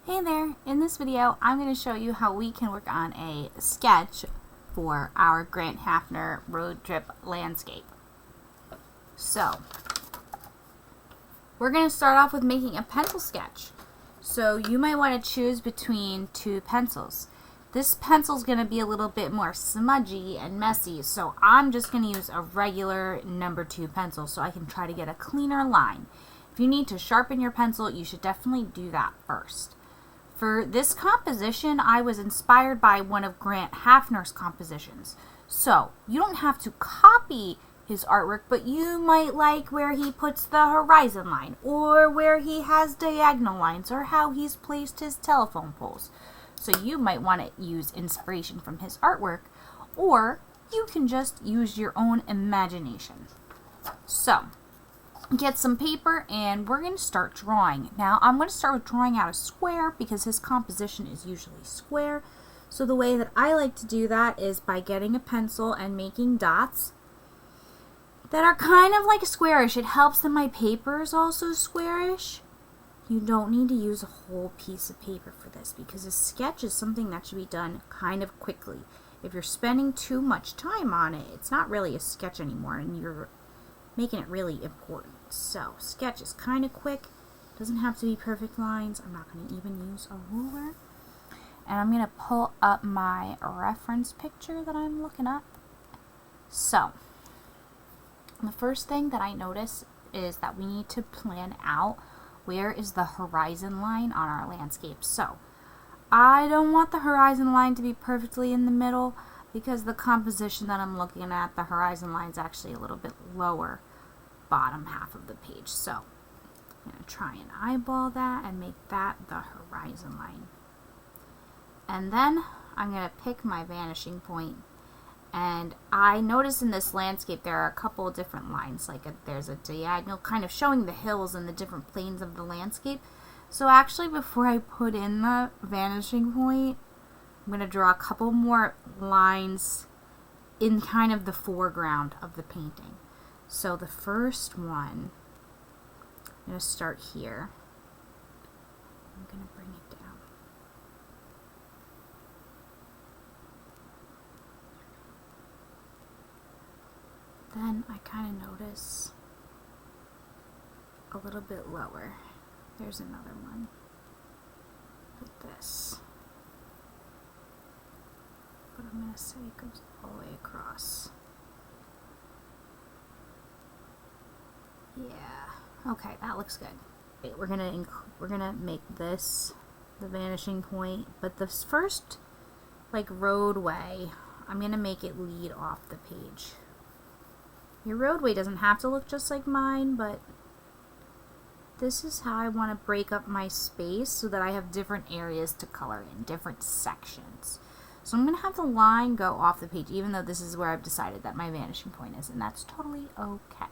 Hey there, in this video I'm going to show you how we can work on a sketch for our Grant Haffner road trip landscape. So, we're going to start off with making a pencil sketch. So you might want to choose between two pencils. This pencil is going to be a little bit more smudgy and messy, so I'm just going to use a regular number 2 pencil so I can try to get a cleaner line. If you need to sharpen your pencil, you should definitely do that first. For this composition, I was inspired by one of Grant Haffner's compositions. So, you don't have to copy his artwork, but you might like where he puts the horizon line, or where he has diagonal lines, or how he's placed his telephone poles. So you might want to use inspiration from his artwork, or you can just use your own imagination. So, get some paper and we're going to start drawing. Now I'm going to start with drawing out a square because his composition is usually square. So the way that I like to do that is by getting a pencil and making dots that are kind of like squarish. It helps that my paper is also squarish. You don't need to use a whole piece of paper for this because a sketch is something that should be done kind of quickly. If you're spending too much time on it, it's not really a sketch anymore and you're making it really important. So, sketch is kind of quick. Doesn't have to be perfect lines. I'm not going to even use a ruler. And I'm going to pull up my reference picture that I'm looking up. So, the first thing that I notice is that we need to plan out where is the horizon line on our landscape. So, I don't want the horizon line to be perfectly in the middle because the composition that I'm looking at, the horizon line is actually a little bit lower bottom half of the page. So I'm going to try and eyeball that and make that the horizon line. And then I'm going to pick my vanishing point. And I notice in this landscape there are a couple of different lines. There's a diagonal kind of showing the hills and the different planes of the landscape. So actually before I put in the vanishing point, I'm going to draw a couple more lines in kind of the foreground of the painting. So the first one, I'm going to start here. I'm going to bring it down. Then I kind of notice a little bit lower. There's another one. Like this. But I'm going to say it goes all the way across. Yeah. Okay, that looks good. Okay, we're gonna make this the vanishing point, but this first roadway, I'm gonna make it lead off the page. Your roadway doesn't have to look just like mine, but this is how I want to break up my space so that I have different areas to color in, different sections. So I'm going to have the line go off the page, even though this is where I've decided that my vanishing point is, and that's totally okay.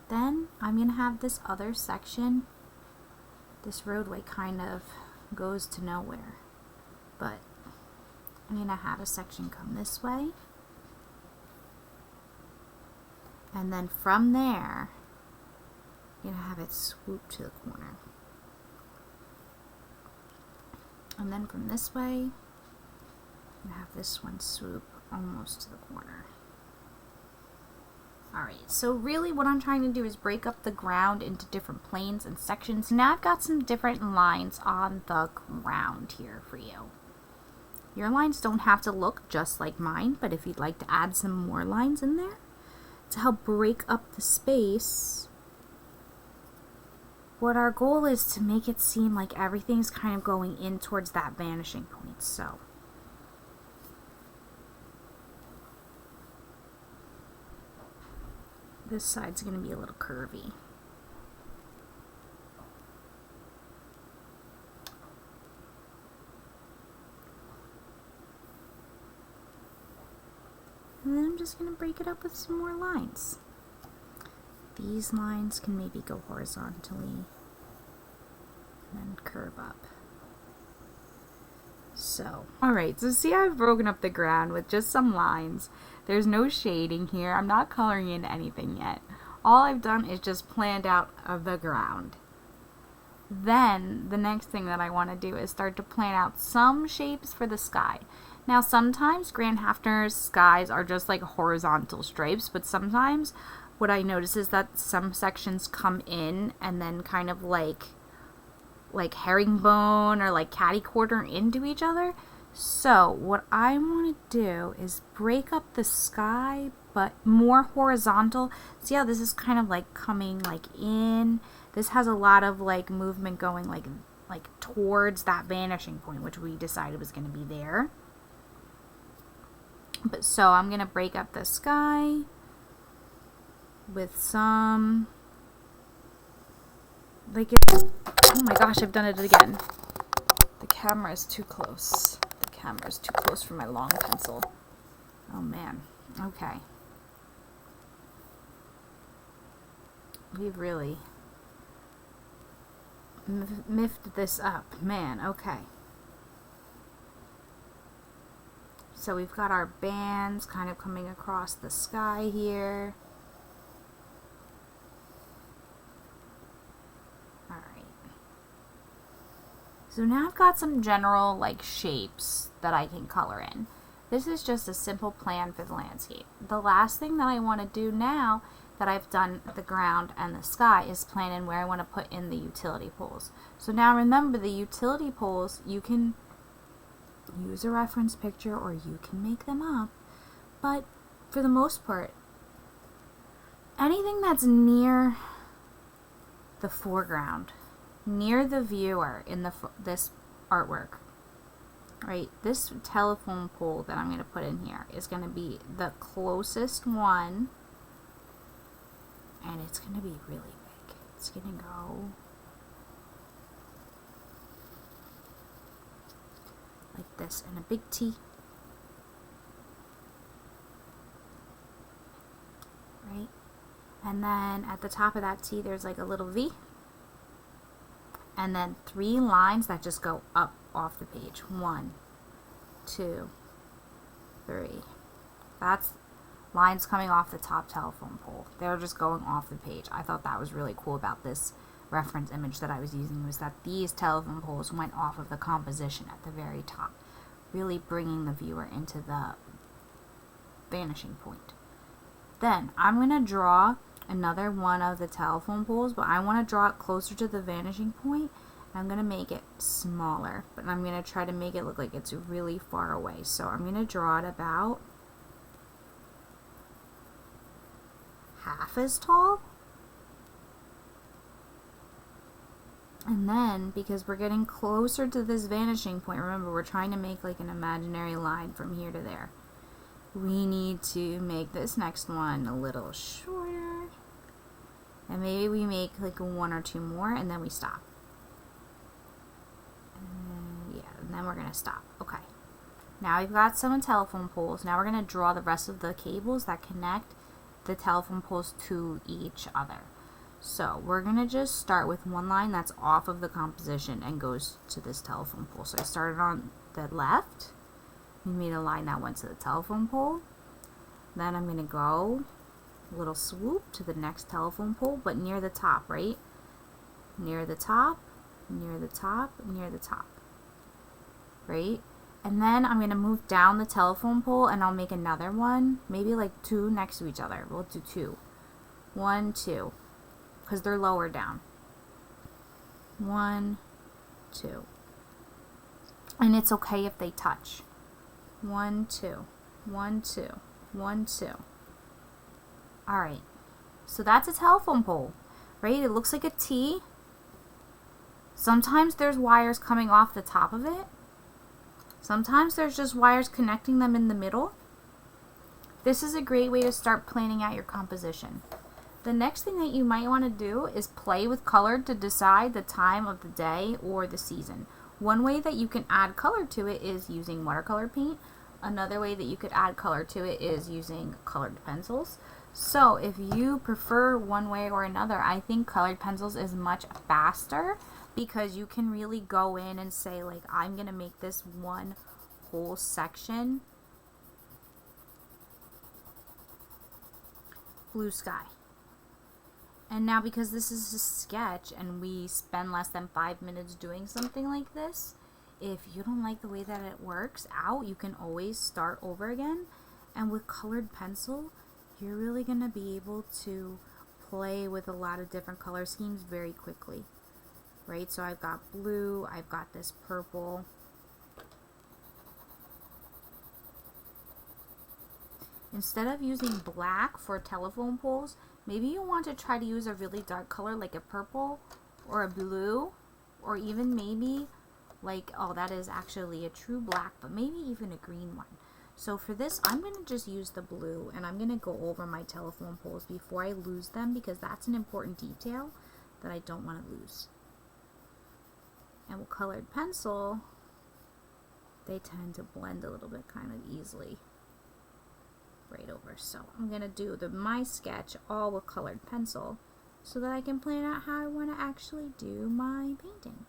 Then I'm going to have this other section. This roadway kind of goes to nowhere, but I'm going to have a section come this way. And then from there, I'm going to have it swoop to the corner. And then from this way, I'm going to have this one swoop almost to the corner. Alright, so really what I'm trying to do is break up the ground into different planes and sections. Now I've got some different lines on the ground here for you. Your lines don't have to look just like mine, but if you'd like to add some more lines in there to help break up the space, what our goal is to make it seem like everything's kind of going in towards that vanishing point. So this side's going to be a little curvy. And then I'm just going to break it up with some more lines. These lines can maybe go horizontally and then curve up. So, alright, so see how I've broken up the ground with just some lines. There's no shading here. I'm not coloring in anything yet. All I've done is just planned out the ground. Then the next thing that I want to do is start to plan out some shapes for the sky. Now sometimes Grand Haffner's skies are just like horizontal stripes, but sometimes what I notice is that some sections come in and then kind of like herringbone or like catty corner into each other. So what I want to do is break up the sky, but more horizontal. See how this is kind of like coming like in. This has a lot of like movement going like towards that vanishing point, which we decided was going to be there. But so I'm going to break up the sky with some like, oh my gosh, I've done it again. The camera is too close. The camera is too close for my long pencil. Oh man. Okay. We've really miffed this up. Man, okay. So we've got our bands kind of coming across the sky here. So now I've got some general like shapes that I can color in. This is just a simple plan for the landscape. The last thing that I want to do now that I've done the ground and the sky is plan in where I want to put in the utility poles. So now remember, the utility poles, you can use a reference picture or you can make them up, but for the most part, anything that's near the foreground, near the viewer in this artwork, right? This telephone pole that I'm going to put in here is going to be the closest one, and it's going to be really big. It's going to go like this in a big T, right? And then at the top of that T there's like a little V, and then 3 lines that just go up off the page. 1, 2, 3. That's lines coming off the top telephone pole. They're just going off the page. I thought that was really cool about this reference image that I was using, was that these telephone poles went off of the composition at the very top, really bringing the viewer into the vanishing point. Then I'm going to draw another one of the telephone poles, but I want to draw it closer to the vanishing point. I'm going to make it smaller, but I'm going to try to make it look like it's really far away. So I'm going to draw it about half as tall. And then, because we're getting closer to this vanishing point, remember we're trying to make like an imaginary line from here to there, we need to make this next one a little shorter. And maybe we make like 1 or 2 more and then we stop. Yeah, and then we're going to stop. Okay. Now we've got some telephone poles. Now we're going to draw the rest of the cables that connect the telephone poles to each other. So we're going to just start with one line that's off of the composition and goes to this telephone pole. So I started on the left. We made a line that went to the telephone pole. Then I'm going to go a little swoop to the next telephone pole, but near the top, right? Near the top, near the top, near the top, right? And then I'm going to move down the telephone pole and I'll make another one, maybe like 2 next to each other. We'll do 2. 1, 2, because they're lower down. 1, 2. And it's okay if they touch. 1, 2, 1, 2, 1, 2. Alright, so that's a telephone pole, right? It looks like a T. Sometimes there's wires coming off the top of it. Sometimes there's just wires connecting them in the middle. This is a great way to start planning out your composition. The next thing that you might want to do is play with color to decide the time of the day or the season. One way that you can add color to it is using watercolor paint. Another way that you could add color to it is using colored pencils. So if you prefer one way or another, I think colored pencils is much faster because you can really go in and say, like, I'm going to make this one whole section blue sky. And now, because this is a sketch and we spend less than 5 minutes doing something like this, if you don't like the way that it works out, you can always start over again. And with colored pencil, you're really going to be able to play with a lot of different color schemes very quickly. Right? So I've got blue, I've got this purple. Instead of using black for telephone poles, maybe you want to try to use a really dark color like a purple or a blue, or even maybe like, oh, that is actually a true black, but maybe even a green one. So for this, I'm going to just use the blue, and I'm going to go over my telephone poles before I lose them, because that's an important detail that I don't want to lose. And with colored pencil, they tend to blend a little bit kind of easily right over. So I'm going to do my sketch all with colored pencil so that I can plan out how I want to actually do my painting.